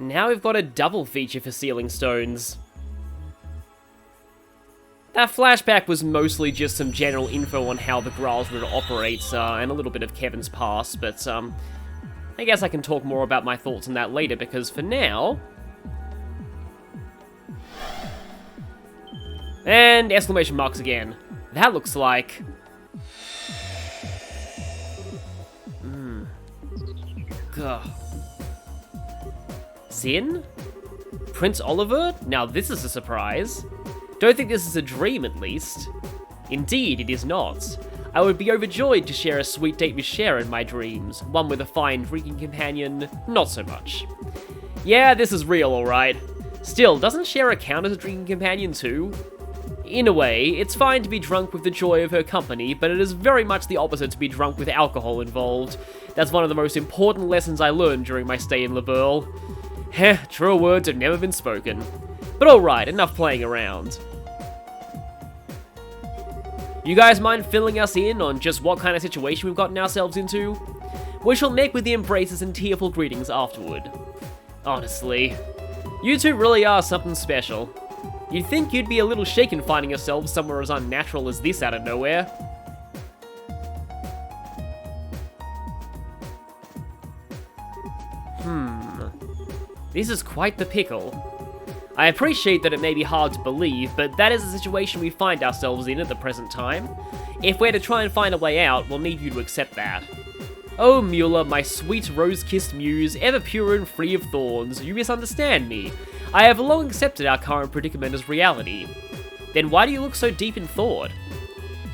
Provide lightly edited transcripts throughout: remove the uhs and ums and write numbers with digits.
Now we've got a double feature for Sealing Stones. That flashback was mostly just some general info on how the Graal's Riddle operates, and a little bit of Kevin's past, but I guess I can talk more about my thoughts on that later, because for now... And exclamation marks again. That looks like... Gah. Zin? Prince Oliver? Now this is a surprise. Don't think this is a dream, at least. Indeed, it is not. I would be overjoyed to share a sweet date with Cher in my dreams. One with a fine drinking companion, not so much. Yeah, this is real, alright. Still, doesn't Cher count as a drinking companion too? In a way, it's fine to be drunk with the joy of her company, but it is very much the opposite to be drunk with alcohol involved. That's one of the most important lessons I learned during my stay in Labourle. Heh, truer words have never been spoken. But alright, enough playing around. You guys mind filling us in on just what kind of situation we've gotten ourselves into? We shall make with the embraces and tearful greetings afterward. Honestly, you two really are something special. You'd think you'd be a little shaken finding yourselves somewhere as unnatural as this out of nowhere. This is quite the pickle. I appreciate that it may be hard to believe, but that is the situation we find ourselves in at the present time. If we're to try and find a way out, we'll need you to accept that. Oh, Mueller, my sweet rose-kissed muse, ever pure and free of thorns, you misunderstand me. I have long accepted our current predicament as reality. Then why do you look so deep in thought?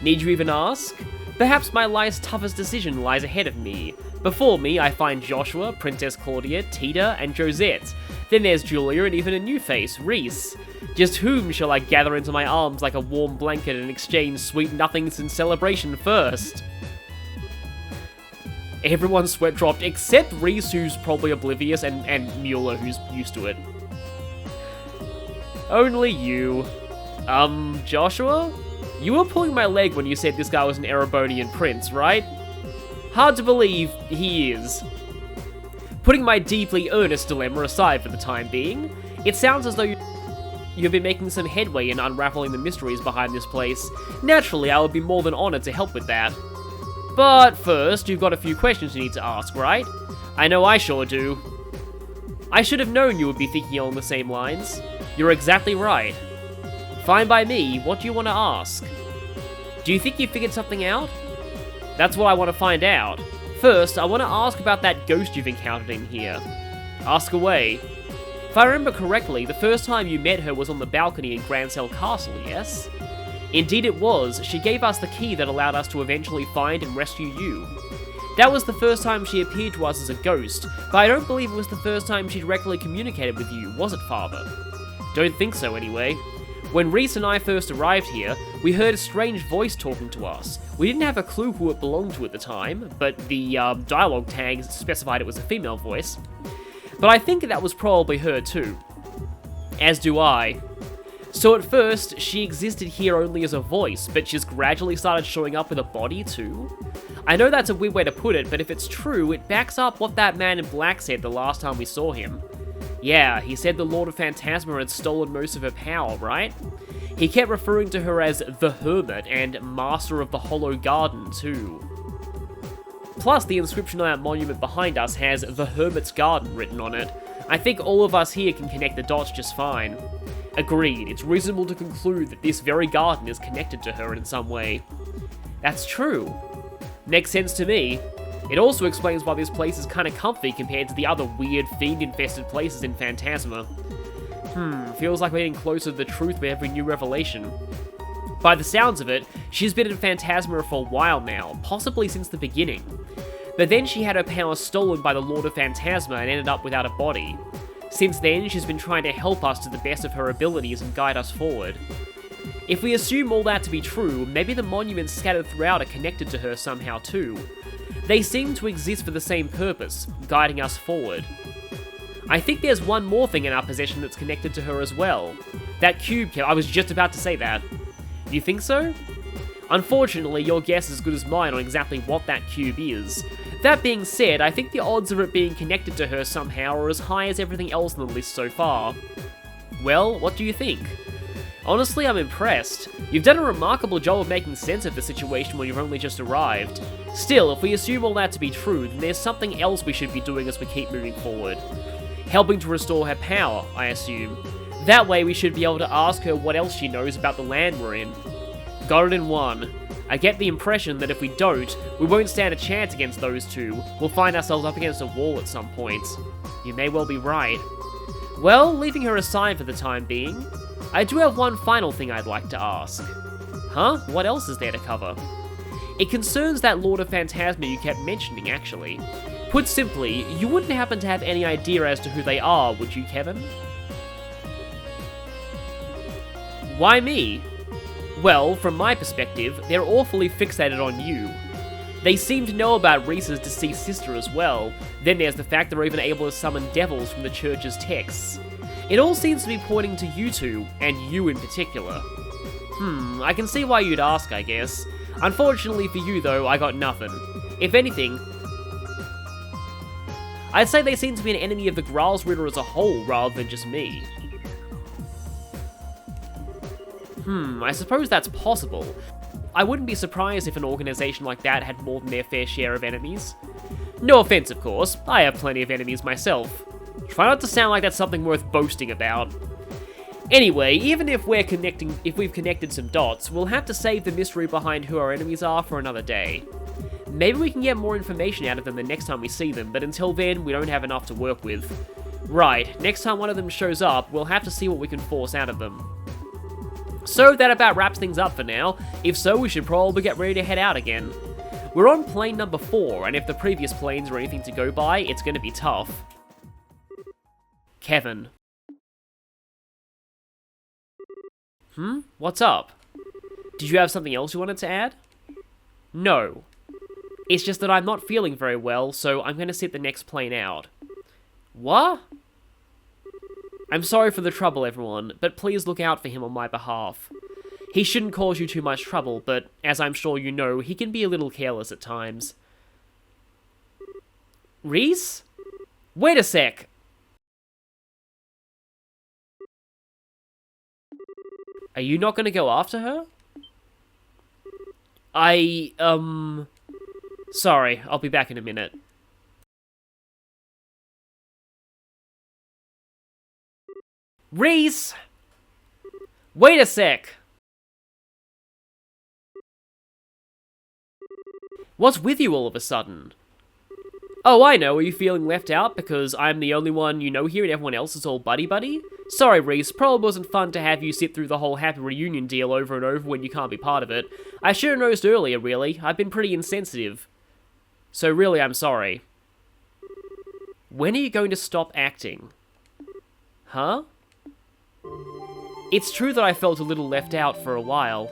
Need you even ask? Perhaps my life's toughest decision lies ahead of me. Before me, I find Joshua, Princess Claudia, Tita, and Josette. Then there's Julia and even a new face, Reese. Just whom shall I gather into my arms like a warm blanket and exchange sweet nothings in celebration first? Everyone's sweat dropped, except Reese, who's probably oblivious, and Mueller, who's used to it. Only you. Joshua? You were pulling my leg when you said this guy was an Erebonian prince, right? Hard to believe he is. Putting my deeply earnest dilemma aside for the time being, it sounds as though you've been making some headway in unraveling the mysteries behind this place. Naturally, I would be more than honored to help with that. But first, you've got a few questions you need to ask, right? I know I sure do. I should have known you would be thinking along the same lines. You're exactly right. Fine by me, what do you want to ask? Do you think you figured something out? That's what I want to find out. First, I want to ask about that ghost you've encountered in here. Ask away. If I remember correctly, the first time you met her was on the balcony in Grancel Castle, yes? Indeed it was. She gave us the key that allowed us to eventually find and rescue you. That was the first time she appeared to us as a ghost, but I don't believe it was the first time she directly communicated with you, was it, Father? Don't think so, anyway. When Reese and I first arrived here, we heard a strange voice talking to us. We didn't have a clue who it belonged to at the time, but the dialogue tags specified it was a female voice. But I think that was probably her too. As do I. So at first, she existed here only as a voice, but she's gradually started showing up with a body too? I know that's a weird way to put it, but if it's true, it backs up what that man in black said the last time we saw him. Yeah, he said the Lord of Phantasma had stolen most of her power, right? He kept referring to her as the Hermit and Master of the Hollow Garden too. Plus, the inscription on that monument behind us has the Hermit's Garden written on it. I think all of us here can connect the dots just fine. Agreed, it's reasonable to conclude that this very garden is connected to her in some way. That's true. Makes sense to me. It also explains why this place is kinda comfy compared to the other weird, fiend-infested places in Phantasma. Feels like we're getting closer to the truth with every new revelation. By the sounds of it, she's been in Phantasma for a while now, possibly since the beginning. But then she had her power stolen by the Lord of Phantasma and ended up without a body. Since then, she's been trying to help us to the best of her abilities and guide us forward. If we assume all that to be true, maybe the monuments scattered throughout are connected to her somehow too. They seem to exist for the same purpose, guiding us forward. I think there's one more thing in our possession that's connected to her as well. That cube, I was just about to say that. You think so? Unfortunately, your guess is as good as mine on exactly what that cube is. That being said, I think the odds of it being connected to her somehow are as high as everything else on the list so far. Well, what do you think? Honestly, I'm impressed. You've done a remarkable job of making sense of the situation when you've only just arrived. Still, if we assume all that to be true, then there's something else we should be doing as we keep moving forward. Helping to restore her power, I assume. That way we should be able to ask her what else she knows about the land we're in. Got it in one. I get the impression that if we don't, we won't stand a chance against those two. We'll find ourselves up against a wall at some point. You may well be right. Well, leaving her aside for the time being, I do have one final thing I'd like to ask. Huh? What else is there to cover? It concerns that Lord of Phantasma you kept mentioning, actually. Put simply, you wouldn't happen to have any idea as to who they are, would you, Kevin? Why me? Well, from my perspective, they're awfully fixated on you. They seem to know about Reese's deceased sister as well. Then there's the fact they're even able to summon devils from the church's texts. It all seems to be pointing to you two, and you in particular. I can see why you'd ask, I guess. Unfortunately for you though, I got nothing. If anything, I'd say they seem to be an enemy of the Graalsritter as a whole rather than just me. I suppose that's possible. I wouldn't be surprised if an organisation like that had more than their fair share of enemies. No offense, of course, I have plenty of enemies myself. Try not to sound like that's something worth boasting about. Anyway, even if we've connected some dots, we'll have to save the mystery behind who our enemies are for another day. Maybe we can get more information out of them the next time we see them, but until then, we don't have enough to work with. Right, next time one of them shows up, we'll have to see what we can force out of them. So that about wraps things up for now. If so, we should probably get ready to head out again. We're on plane number 4, and if the previous planes are anything to go by, it's going to be tough. Kevin. What's up? Did you have something else you wanted to add? No. It's just that I'm not feeling very well, so I'm going to sit the next plane out. What? I'm sorry for the trouble, everyone, but please look out for him on my behalf. He shouldn't cause you too much trouble, but as I'm sure you know, he can be a little careless at times. Reese? Wait a sec! Are you not going to go after her? Sorry, I'll be back in a minute. Reese! Wait a sec! What's with you all of a sudden? Oh, I know, are you feeling left out because I'm the only one you know here and everyone else is all buddy-buddy? Sorry, Reese, probably wasn't fun to have you sit through the whole happy reunion deal over and over when you can't be part of it. I should have noticed earlier, really. I've been pretty insensitive. So really, I'm sorry. When are you going to stop acting? Huh? It's true that I felt a little left out for a while.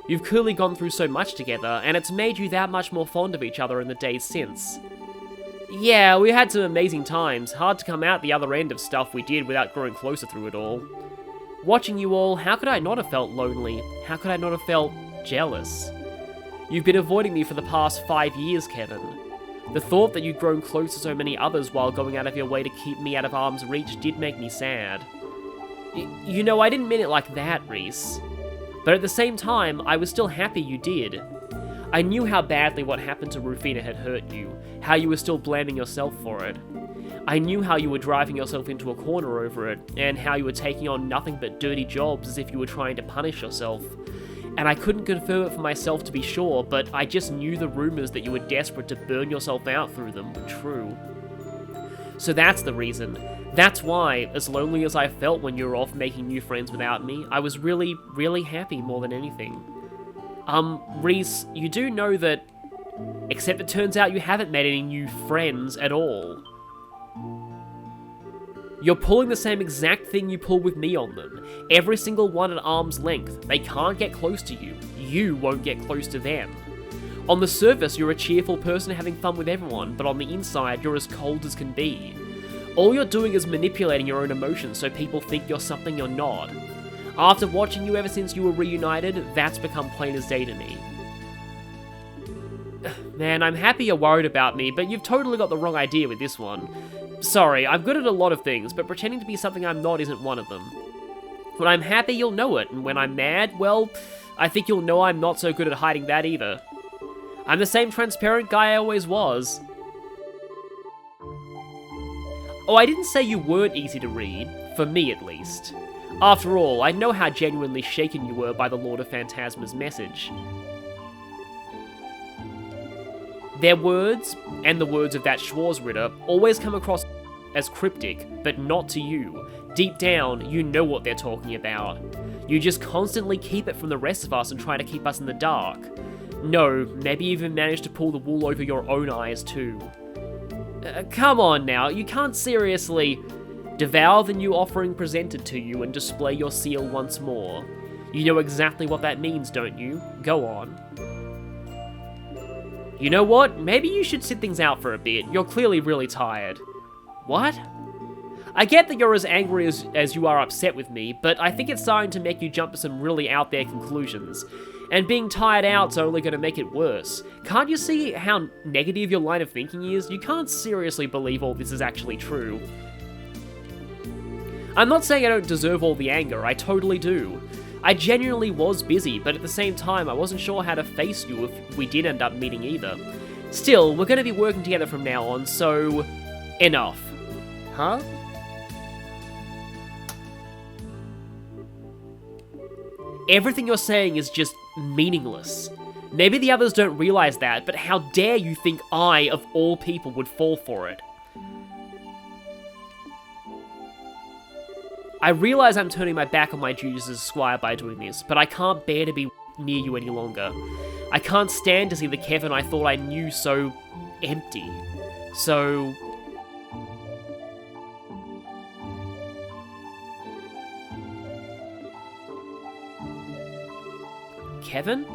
You've clearly gone through so much together, and it's made you that much more fond of each other in the days since. Yeah, we had some amazing times. Hard to come out the other end of stuff we did without growing closer through it all. Watching you all, how could I not have felt lonely? How could I not have felt jealous? You've been avoiding me for the past 5 years, Kevin. The thought that you'd grown close to so many others while going out of your way to keep me out of arm's reach did make me sad. You know, I didn't mean it like that, Reese. But at the same time, I was still happy you did. I knew how badly what happened to Rufina had hurt you, how you were still blaming yourself for it. I knew how you were driving yourself into a corner over it, and how you were taking on nothing but dirty jobs as if you were trying to punish yourself. And I couldn't confirm it for myself to be sure, but I just knew the rumors that you were desperate to burn yourself out through them were true. So that's the reason. That's why, as lonely as I felt when you were off making new friends without me, I was really, really happy more than anything. Reese, you do know that... Except it turns out you haven't made any new friends at all. You're pulling the same exact thing you pull with me on them. Every single one at arm's length. They can't get close to you. You won't get close to them. On the surface, you're a cheerful person having fun with everyone, but on the inside, you're as cold as can be. All you're doing is manipulating your own emotions so people think you're something you're not. After watching you ever since you were reunited, that's become plain as day to me. Man, I'm happy you're worried about me, but you've totally got the wrong idea with this one. Sorry, I'm good at a lot of things, but pretending to be something I'm not isn't one of them. When I'm happy, you'll know it, and when I'm mad, well, I think you'll know I'm not so good at hiding that either. I'm the same transparent guy I always was. Oh, I didn't say you weren't easy to read, for me at least. After all, I know how genuinely shaken you were by the Lord of Phantasma's message. Their words, and the words of that Schwarzritter, always come across as cryptic, but not to you. Deep down, you know what they're talking about. You just constantly keep it from the rest of us and try to keep us in the dark. No, maybe even manage to pull the wool over your own eyes too. Come on now, you can't seriously devour the new offering presented to you and display your seal once more. You know exactly what that means, don't you? Go on. You know what? Maybe you should sit things out for a bit. You're clearly really tired. What? I get that you're as angry as you are upset with me, but I think it's starting to make you jump to some really out there conclusions. And being tired out's only going to make it worse. Can't you see how negative your line of thinking is? You can't seriously believe all this is actually true. I'm not saying I don't deserve all the anger, I totally do. I genuinely was busy, but at the same time I wasn't sure how to face you if we did end up meeting either. Still, we're going to be working together from now on, so... enough. Huh? Everything you're saying is just meaningless. Maybe the others don't realize that, but how dare you think I, of all people, would fall for it? I realize I'm turning my back on my duties as a squire by doing this, but I can't bear to be near you any longer. I can't stand to see the Kevin I thought I knew so empty. So... Kevin?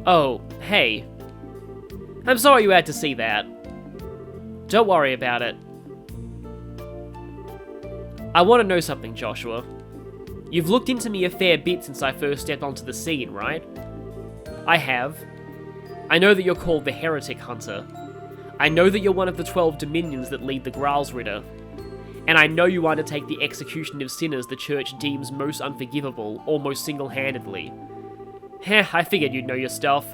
Oh, hey. I'm sorry you had to see that. Don't worry about it. I want to know something, Joshua. You've looked into me a fair bit since I first stepped onto the scene, right? I have. I know that you're called the Heretic Hunter. I know that you're one of the 12 dominions that lead the Graalsritter. And I know you undertake the execution of sinners the Church deems most unforgivable, almost single-handedly. Heh, I figured you'd know your stuff.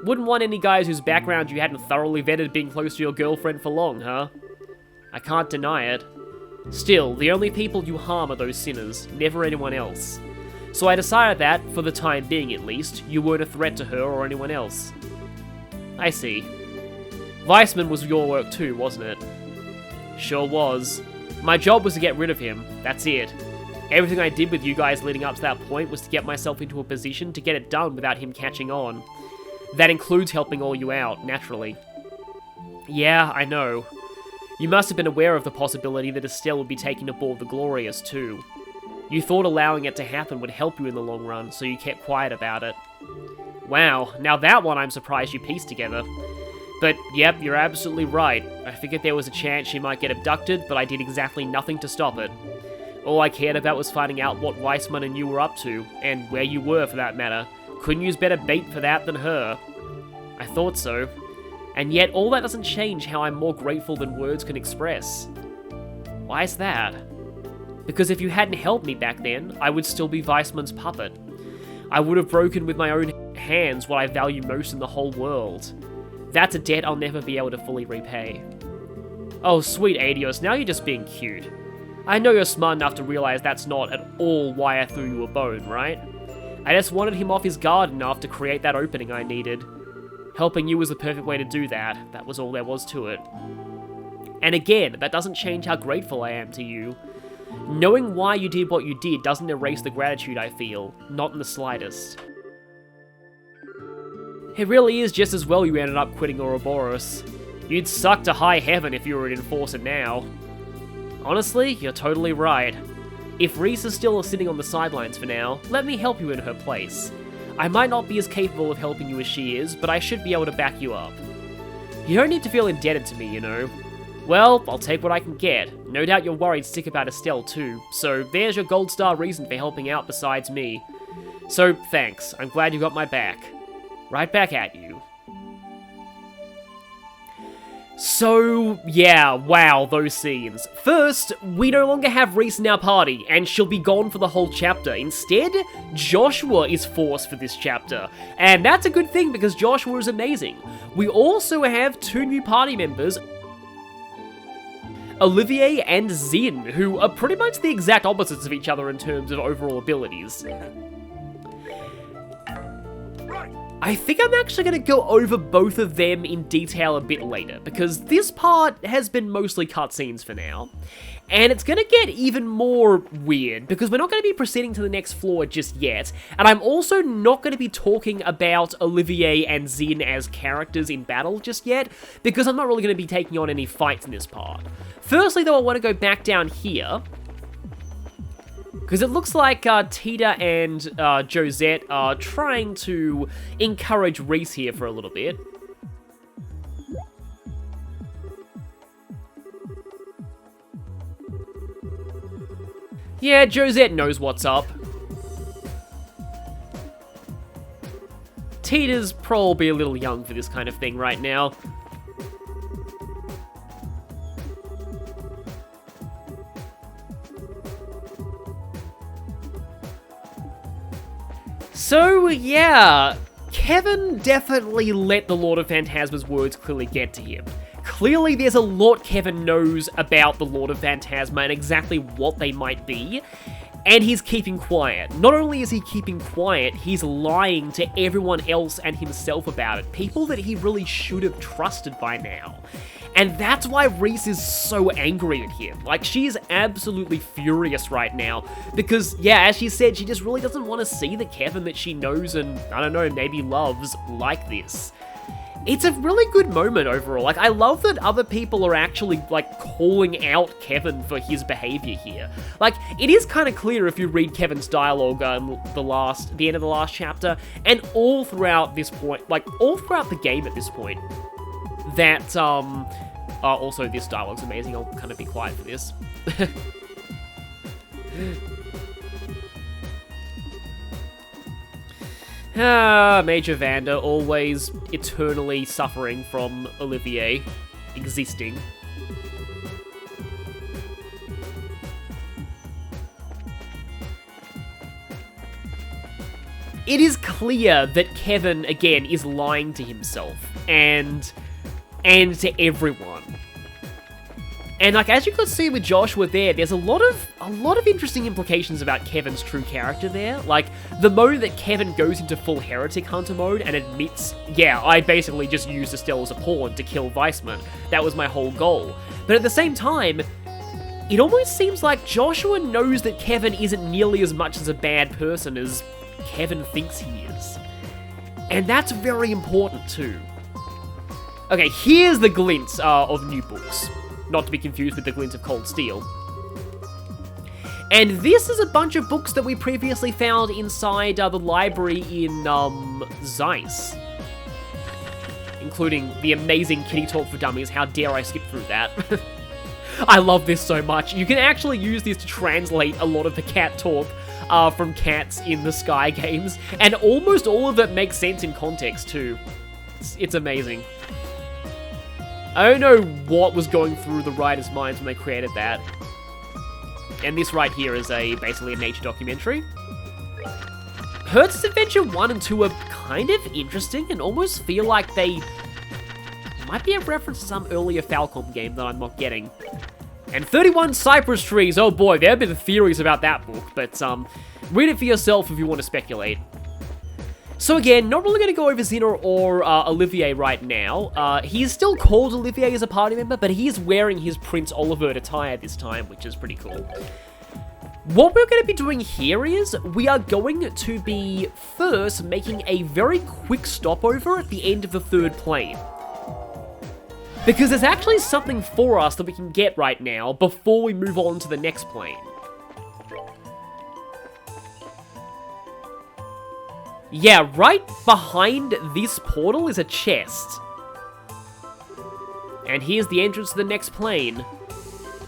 Wouldn't want any guys whose background you hadn't thoroughly vetted being close to your girlfriend for long, huh? I can't deny it. Still, the only people you harm are those sinners, never anyone else. So I decided that, for the time being at least, you weren't a threat to her or anyone else. I see. Weissman was your work too, wasn't it? Sure was. My job was to get rid of him, that's it. Everything I did with you guys leading up to that point was to get myself into a position to get it done without him catching on. That includes helping all you out, naturally. Yeah, I know. You must have been aware of the possibility that Estelle would be taken aboard the Glorious too. You thought allowing it to happen would help you in the long run, so you kept quiet about it. Wow, now that one I'm surprised you pieced together. But yep, you're absolutely right. I figured there was a chance she might get abducted, but I did exactly nothing to stop it. All I cared about was finding out what Weissman and you were up to, and where you were for that matter. Couldn't use better bait for that than her. I thought so. And yet all that doesn't change how I'm more grateful than words can express. Why is that? Because if you hadn't helped me back then, I would still be Weissman's puppet. I would have broken with my own hands what I value most in the whole world. That's a debt I'll never be able to fully repay. Oh, sweet Adios, now you're just being cute. I know you're smart enough to realize that's not at all why I threw you a bone, right? I just wanted him off his guard enough to create that opening I needed. Helping you was the perfect way to do that. That was all there was to it. And again, that doesn't change how grateful I am to you. Knowing why you did what you did doesn't erase the gratitude I feel, not in the slightest. It really is just as well you ended up quitting Ouroboros. You'd suck to high heaven if you were an enforcer now. Honestly, you're totally right. If Reese is still sitting on the sidelines for now, let me help you in her place. I might not be as capable of helping you as she is, but I should be able to back you up. You don't need to feel indebted to me, you know. Well, I'll take what I can get. No doubt you're worried sick about Estelle too, so there's your gold star reason for helping out besides me. So, thanks. I'm glad you got my back. Right back at you. So, yeah, wow, those scenes. First, we no longer have Reese in our party, and she'll be gone for the whole chapter. Instead, Joshua is forced for this chapter. And that's a good thing, because Joshua is amazing. We also have 2 new party members, Olivier and Zin, who are pretty much the exact opposites of each other in terms of overall abilities. I think I'm actually going to go over both of them in detail a bit later, because this part has been mostly cutscenes for now. And it's going to get even more weird, because we're not going to be proceeding to the next floor just yet, and I'm also not going to be talking about Olivier and Zin as characters in battle just yet, because I'm not really going to be taking on any fights in this part. Firstly, though, I want to go back down here, because it looks like Tita and Josette are trying to encourage Reese here for a little bit. Yeah, Josette knows what's up. Tita's probably a little young for this kind of thing right now. So, yeah, Kevin definitely let the Lord of Phantasma's words clearly get to him. Clearly, there's a lot Kevin knows about the Lord of Phantasma and exactly what they might be, and he's keeping quiet. Not only is he keeping quiet, he's lying to everyone else and himself about it, people that he really should have trusted by now. And that's why Reese is so angry at him. Like, she is absolutely furious right now, because, yeah, as she said, she just really doesn't want to see the Kevin that she knows and, I don't know, maybe loves like this. It's a really good moment overall. Like, I love that other people are actually, like, calling out Kevin for his behavior here. Like, it is kind of clear if you read Kevin's dialogue the end of the last chapter, and all throughout this point, like, all throughout the game at this point, that, also this dialogue's amazing. I'll kind of be quiet for this. Major Vanda, always eternally suffering from Olivier existing. It is clear that Kevin, again, is lying to himself, and to everyone. And, like, as you could see with Joshua there, there's a lot of interesting implications about Kevin's true character there. Like, the moment that Kevin goes into full Heretic Hunter mode and admits, yeah, I basically just used Estelle as a pawn to kill Weissman. That was my whole goal. But at the same time, it almost seems like Joshua knows that Kevin isn't nearly as much as a bad person as Kevin thinks he is. And that's very important too. Okay, here's the glint of new books. Not to be confused with the glint of Cold Steel. And this is a bunch of books that we previously found inside the library in Zeiss. Including the amazing Kitty Talk for Dummies. How dare I skip through that? I love this so much. You can actually use this to translate a lot of the cat talk from cats in the Sky games. And almost all of it makes sense in context too. It's amazing. I don't know what was going through the writers' minds when they created that. And this right here is basically a nature documentary. Hertz's Adventure 1 and 2 are kind of interesting and almost feel like they might be a reference to some earlier Falcom game that I'm not getting. And 31 Cypress Trees, oh boy, there have been theories about that book, but read it for yourself if you want to speculate. So again, not really going to go over Zin or Olivier right now. He is still called Olivier as a party member, but he is wearing his Prince Oliver attire this time, which is pretty cool. What we're going to be doing here is, we are going to be first making a very quick stopover at the end of the third plane. Because there's actually something for us that we can get right now before we move on to the next plane. Yeah, right behind this portal is a chest. And here's the entrance to the next plane.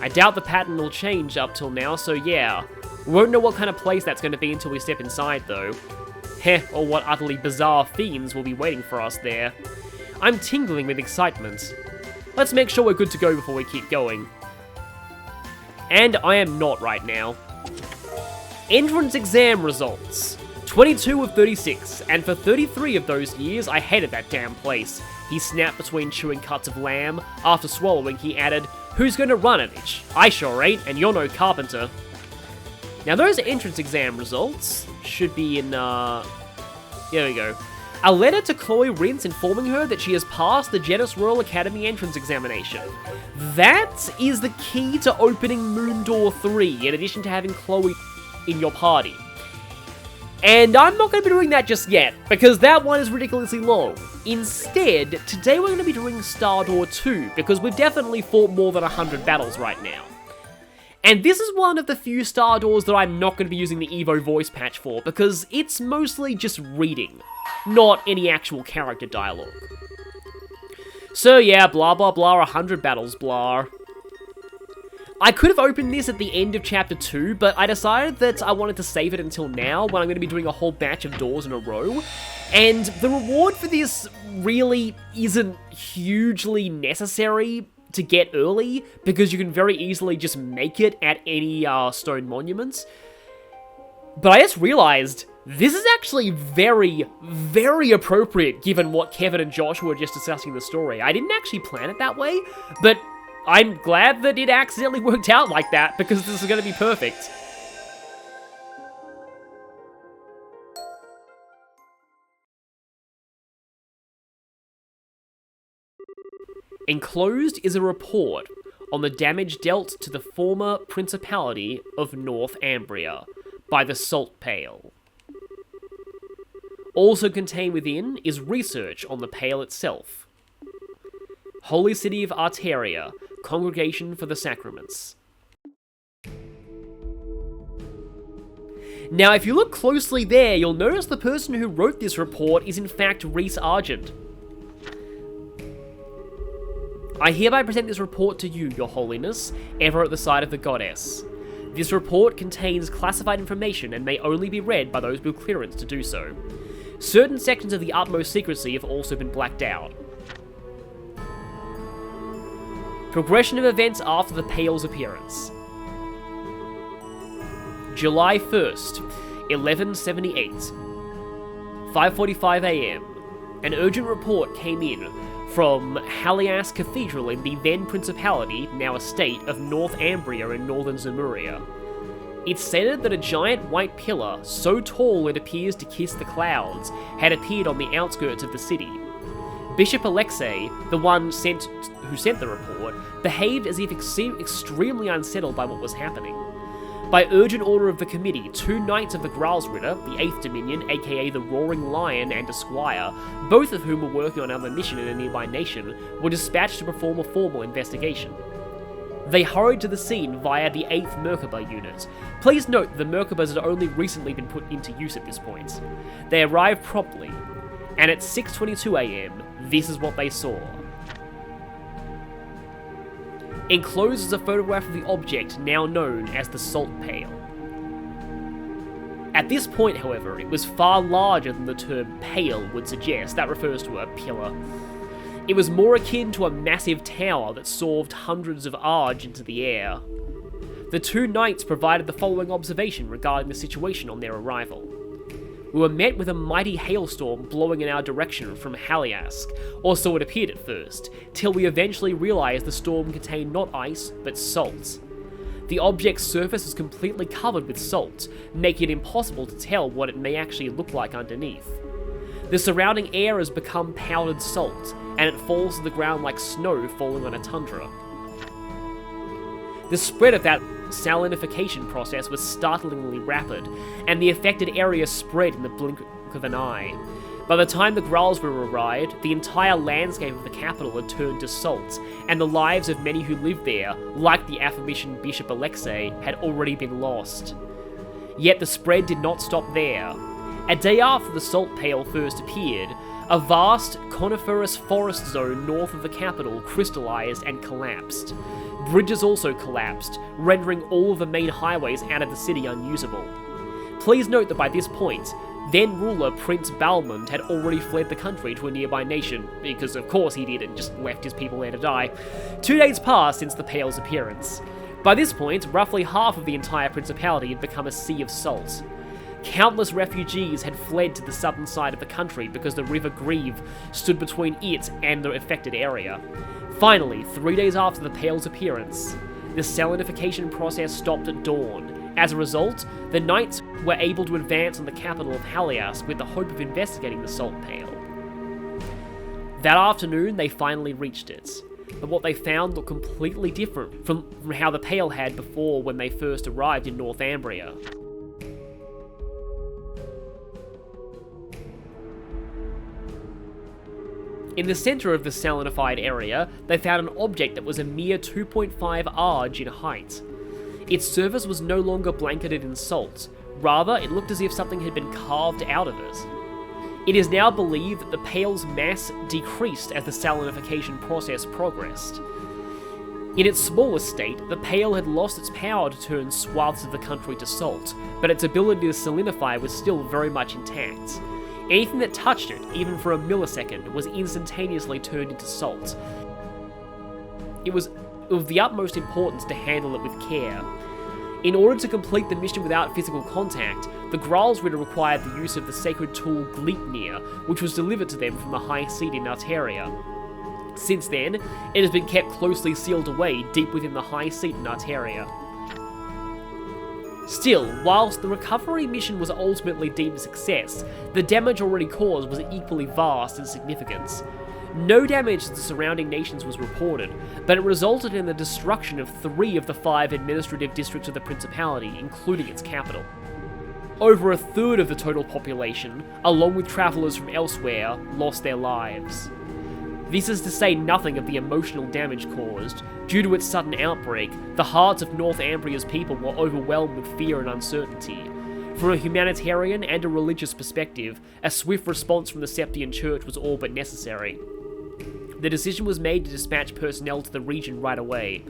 I doubt the pattern will change up till now, so yeah. We won't know what kind of place that's going to be until we step inside, though. Heh, or what utterly bizarre fiends will be waiting for us there. I'm tingling with excitement. Let's make sure we're good to go before we keep going. And I am not right now. Entrance exam results. 22 of 36, and for 33 of those years, I hated that damn place. He snapped between chewing cuts of lamb. After swallowing, he added, "Who's gonna run it, bitch? I sure ain't, and you're no carpenter." Now those entrance exam results should be in, here we go. A letter to Chloe Rince informing her that she has passed the Genis Royal Academy entrance examination. That is the key to opening Moon Door 3, in addition to having Chloe in your party. And I'm not going to be doing that just yet, because that one is ridiculously long. Instead, today we're going to be doing Star Door 2, because we've definitely fought more than 100 battles right now. And this is one of the few Star Doors that I'm not going to be using the Evo voice patch for, because it's mostly just reading, not any actual character dialogue. So yeah, blah blah blah, 100 battles, blah. I could have opened this at the end of Chapter 2, but I decided that I wanted to save it until now, when I'm going to be doing a whole batch of doors in a row. And the reward for this really isn't hugely necessary to get early, because you can very easily just make it at any stone monuments. But I just realized, this is actually very, very appropriate given what Kevin and Josh were just discussing in the story. I didn't actually plan it that way, but I'm glad that it accidentally worked out like that, because this is going to be perfect. Enclosed is a report on the damage dealt to the former Principality of North Ambria by the Salt Pale. Also contained within is research on the Pale itself. Holy City of Arteria, Congregation for the Sacraments. Now, if you look closely there, you'll notice the person who wrote this report is in fact Rhys Argent. I hereby present this report to you, Your Holiness, ever at the side of the Goddess. This report contains classified information and may only be read by those with clearance to do so. Certain sections of the utmost secrecy have also been blacked out. Progression of events after the Pale's appearance. July 1st, 1178. 5:45 AM. An urgent report came in from Halias Cathedral in the then Principality, now estate, of North Ambria in northern Zemuria. It stated that a giant white pillar, so tall it appears to kiss the clouds, had appeared on the outskirts of the city. Bishop Alexei, the one who sent the report, behaved as if extremely unsettled by what was happening. By urgent order of the committee, 2 knights of the Graalsritter, the 8th Dominion, aka the Roaring Lion and a squire, both of whom were working on another mission in a nearby nation, were dispatched to perform a formal investigation. They hurried to the scene via the 8th Merkaba unit. Please note the Merkabas had only recently been put into use at this point. They arrived promptly, and at 6:22 AM, this is what they saw. Enclosed is a photograph of the object now known as the Salt Pale. At this point, however, it was far larger than the term pale would suggest. That refers to a pillar. It was more akin to a massive tower that soared hundreds of arge into the air. The 2 knights provided the following observation regarding the situation on their arrival. We were met with a mighty hailstorm blowing in our direction from Haliask, or so it appeared at first, till we eventually realised the storm contained not ice, but salt. The object's surface is completely covered with salt, making it impossible to tell what it may actually look like underneath. The surrounding air has become powdered salt, and it falls to the ground like snow falling on a tundra. The spread of that salinification process was startlingly rapid, and the affected area spread in the blink of an eye. By the time the Graalsritter arrived, the entire landscape of the capital had turned to salt, and the lives of many who lived there, like the aforementioned Bishop Alexei, had already been lost. Yet the spread did not stop there. A day after the Salt Pale first appeared, A vast coniferous forest zone north of the capital crystallized and collapsed. Bridges also collapsed, rendering all of the main highways out of the city unusable. Please note that by this point, then ruler Prince Balmond had already fled the country to a nearby nation, because of course he did and just left his people there to die. 2 days passed since the Pale's appearance. By this point, roughly half of the entire principality had become a sea of salt. Countless refugees had fled to the southern side of the country because the River Grieve stood between it and the affected area. Finally, 3 days after the Pale's appearance, the salinification process stopped at dawn. As a result, the Knights were able to advance on the capital of Halias with the hope of investigating the Salt Pale. That afternoon, they finally reached it, but what they found looked completely different from how the Pale had before when they first arrived in Northumbria. In the centre of the salinified area, they found an object that was a mere 2.5 arge in height. Its surface was no longer blanketed in salt, rather it looked as if something had been carved out of it. It is now believed that the Pale's mass decreased as the salinification process progressed. In its smallest state, the Pale had lost its power to turn swaths of the country to salt, but its ability to salinify was still very much intact. Anything that touched it, even for a millisecond, was instantaneously turned into salt. It was of the utmost importance to handle it with care. In order to complete the mission without physical contact, the Graal's Ritter required the use of the sacred tool Gleipnir, which was delivered to them from the High Seat in Arteria. Since then, it has been kept closely sealed away deep within the High Seat in Arteria. Still, whilst the recovery mission was ultimately deemed a success, the damage already caused was equally vast in significance. No damage to the surrounding nations was reported, but it resulted in the destruction of 3 of the 5 administrative districts of the Principality, including its capital. Over a third of the total population, along with travellers from elsewhere, lost their lives. This is to say nothing of the emotional damage caused. Due to its sudden outbreak, the hearts of Northumbria's people were overwhelmed with fear and uncertainty. From a humanitarian and a religious perspective, a swift response from the Septian Church was all but necessary. The decision was made to dispatch personnel to the region right away,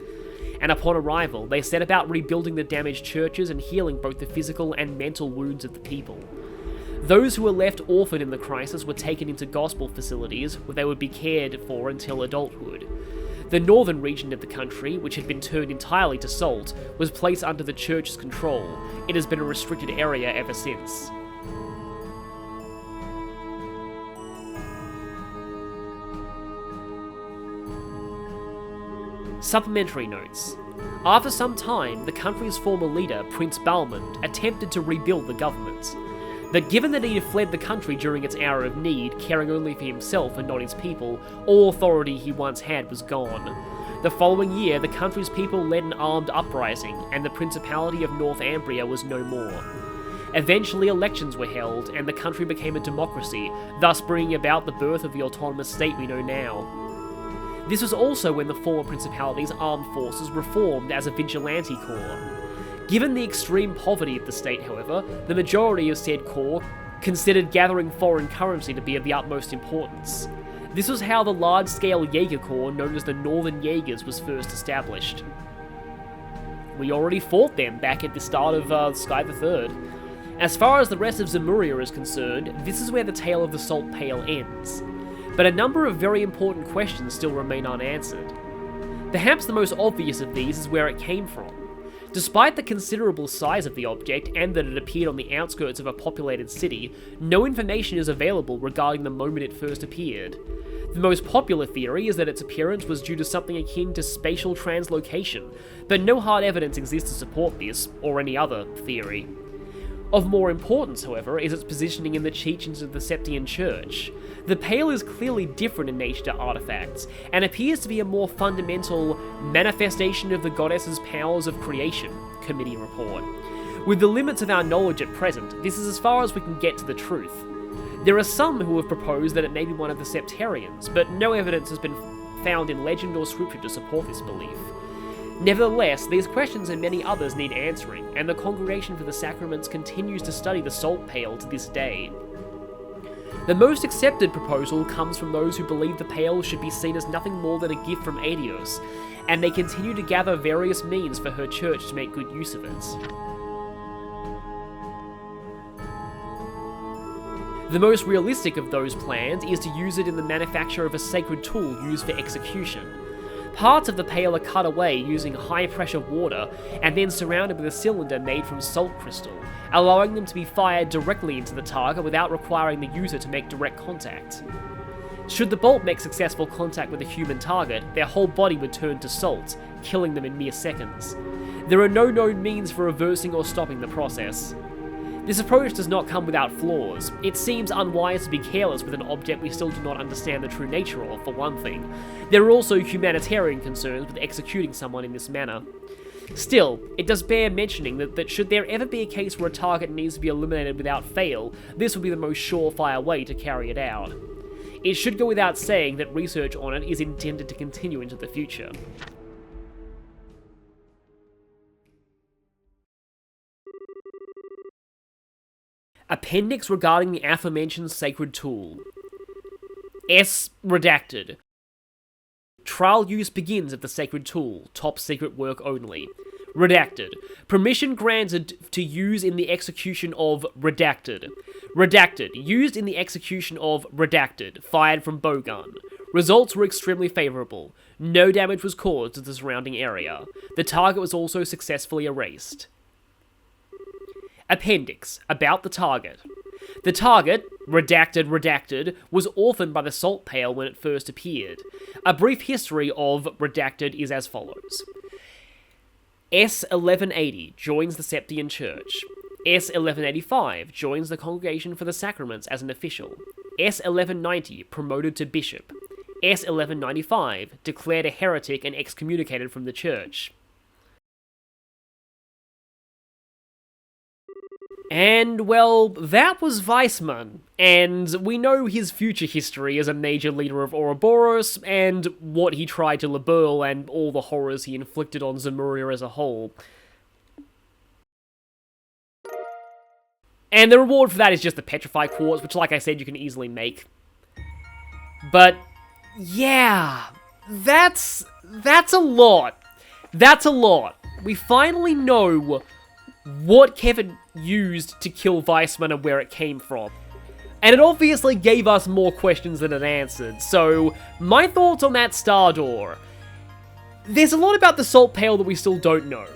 and upon arrival, they set about rebuilding the damaged churches and healing both the physical and mental wounds of the people. Those who were left orphaned in the crisis were taken into gospel facilities where they would be cared for until adulthood. The northern region of the country, which had been turned entirely to salt, was placed under the church's control. It has been a restricted area ever since. Supplementary notes. After some time, the country's former leader, Prince Balmond, attempted to rebuild the government. But given that he had fled the country during its hour of need, caring only for himself and not his people, all authority he once had was gone. The following year, the country's people led an armed uprising, and the Principality of Northumbria was no more. Eventually, elections were held, and the country became a democracy, thus bringing about the birth of the autonomous state we know now. This was also when the former Principality's armed forces reformed as a vigilante corps. Given the extreme poverty of the state, however, the majority of said corps considered gathering foreign currency to be of the utmost importance. This was how the large-scale Jaeger Corps known as the Northern Jaegers was first established. We already fought them back at the start of Sky the Third. As far as the rest of Zemuria is concerned, this is where the tale of the Salt Pale ends. But a number of very important questions still remain unanswered. Perhaps the most obvious of these is where it came from. Despite the considerable size of the object and that it appeared on the outskirts of a populated city, no information is available regarding the moment it first appeared. The most popular theory is that its appearance was due to something akin to spatial translocation, but no hard evidence exists to support this, or any other theory. Of more importance, however, is its positioning in the teachings of the Septian Church. The Pale is clearly different in nature to artifacts, and appears to be a more fundamental manifestation of the goddess's powers of creation, committee report. With the limits of our knowledge at present, this is as far as we can get to the truth. There are some who have proposed that it may be one of the Septarians, but no evidence has been found in legend or scripture to support this belief. Nevertheless, these questions and many others need answering, and the Congregation for the Sacraments continues to study the Salt Pale to this day. The most accepted proposal comes from those who believe the Pale should be seen as nothing more than a gift from Aetius, and they continue to gather various means for her church to make good use of it. The most realistic of those plans is to use it in the manufacture of a sacred tool used for execution. Parts of the Pale are cut away using high-pressure water and then surrounded with a cylinder made from salt crystal, allowing them to be fired directly into the target without requiring the user to make direct contact. Should the bolt make successful contact with a human target, their whole body would turn to salt, killing them in mere seconds. There are no known means for reversing or stopping the process. This approach does not come without flaws. It seems unwise to be careless with an object we still do not understand the true nature of, for one thing. There are also humanitarian concerns with executing someone in this manner. Still, it does bear mentioning that should there ever be a case where a target needs to be eliminated without fail, this would be the most surefire way to carry it out. It should go without saying that research on it is intended to continue into the future. Appendix regarding the aforementioned sacred tool. S. Redacted. Trial use begins of the sacred tool, top secret work only. Redacted. Permission granted to use in the execution of Redacted. Redacted. Used in the execution of Redacted, fired from bowgun. Results were extremely favourable. No damage was caused to the surrounding area. The target was also successfully erased. Appendix. About the target. The target, Redacted, was orphaned by the Salt Pale when it first appeared. A brief history of Redacted is as follows. S1180 joins the Septian Church. S1185 joins the Congregation for the Sacraments as an official. S1190 promoted to bishop. S1195 declared a heretic and excommunicated from the church. And, well, that was Weissman, and we know his future history as a major leader of Ouroboros, and what he tried to Liberl, and all the horrors he inflicted on Zemuria as a whole. And the reward for that is just the Petrify Quartz, which, like I said, you can easily make. But, yeah, that's a lot. That's a lot. We finally know what Kevin used to kill Weissman and where it came from. And it obviously gave us more questions than it answered, so my thoughts on that Star Door. There's a lot about the Salt Pale that we still don't know.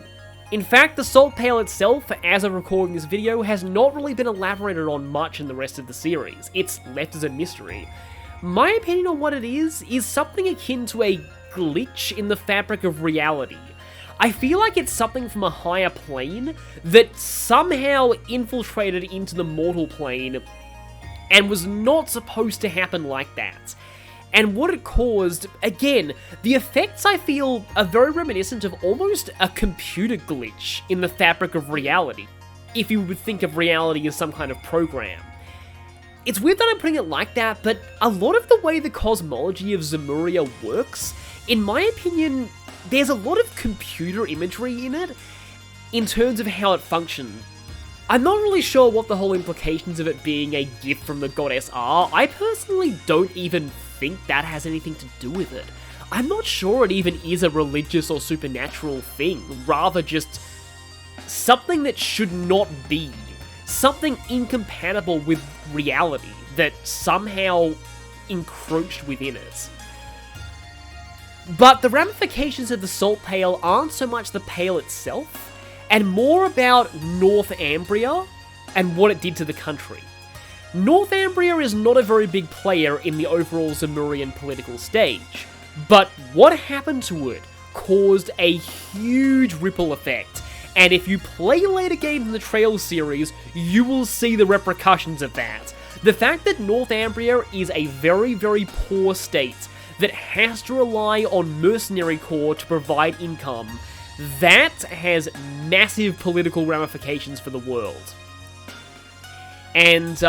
In fact, the Salt Pale itself, as of recording this video, has not really been elaborated on much in the rest of the series. It's left as a mystery. My opinion on what it is something akin to a glitch in the fabric of reality. I feel like it's something from a higher plane that somehow infiltrated into the mortal plane and was not supposed to happen like that. And what it caused, again, the effects I feel are very reminiscent of almost a computer glitch in the fabric of reality, if you would think of reality as some kind of program. It's weird that I'm putting it like that, but a lot of the way the cosmology of Zemuria works, in my opinion, there's a lot of computer imagery in it, in terms of how it functions. I'm not really sure what the whole implications of it being a gift from the goddess are. I personally don't even think that has anything to do with it. I'm not sure it even is a religious or supernatural thing, rather just something that should not be. Something incompatible with reality that somehow encroached within it. But the ramifications of the Salt Pale aren't so much the Pale itself, and more about Northumbria and what it did to the country. Northumbria is not a very big player in the overall Zemurian political stage, but what happened to it caused a huge ripple effect, and if you play later games in the Trails series, you will see the repercussions of that. The fact that Northumbria is a very, very poor state that has to rely on mercenary corps to provide income, that has massive political ramifications for the world. And,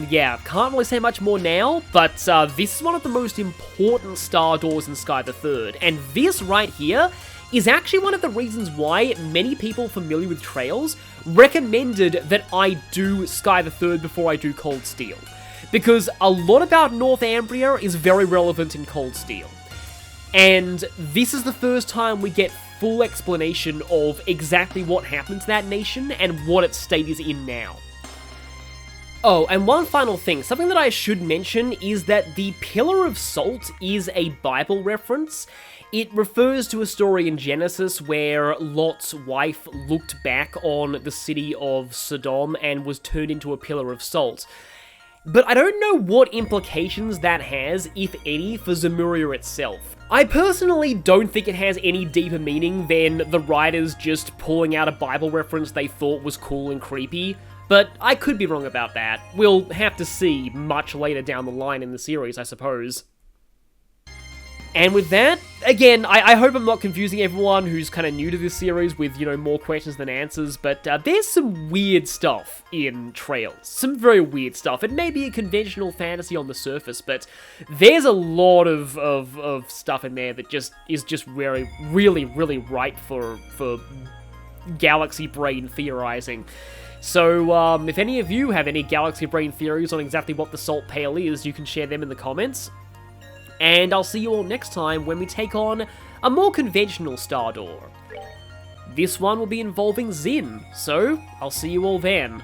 yeah, can't really say much more now, but this is one of the most important Star Doors in Sky the Third, and this right here is actually one of the reasons why many people familiar with Trails recommended that I do Sky the Third before I do Cold Steel. because a lot about Northumbria is very relevant in Cold Steel. And this is the first time we get full explanation of exactly what happened to that nation and what its state is in now. Oh, and one final thing, something that I should mention is that the Pillar of Salt is a Bible reference. It refers to a story in Genesis where Lot's wife looked back on the city of Sodom and was turned into a pillar of salt. But I don't know what implications that has, if any, for Zemuria itself. I personally don't think it has any deeper meaning than the writers just pulling out a Bible reference they thought was cool and creepy, but I could be wrong about that. We'll have to see much later down the line in the series, I suppose. And with that, again, I hope I'm not confusing everyone who's kind of new to this series with, you know, more questions than answers, but there's some weird stuff in Trails. Some very weird stuff. It may be a conventional fantasy on the surface, but there's a lot of stuff in there that is just really, really ripe for galaxy brain theorizing. So, if any of you have any galaxy brain theories on exactly what the Salt Pale is, you can share them in the comments. And I'll see you all next time when we take on a more conventional Star Door. This one will be involving Zin, so I'll see you all then.